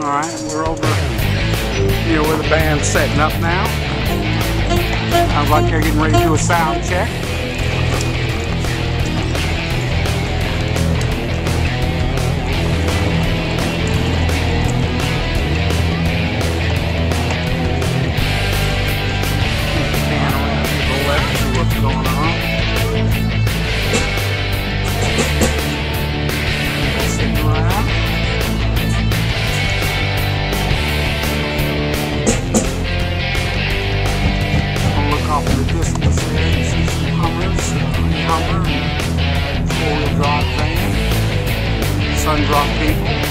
Alright, we're over here where the band's setting up now. Sounds like they're getting ready to do a sound check. Pan around to the left, see what's going on. Sitting around. Off in the distance there, you see some Hummers, Hummer, and four-wheel drive van, sun drop people.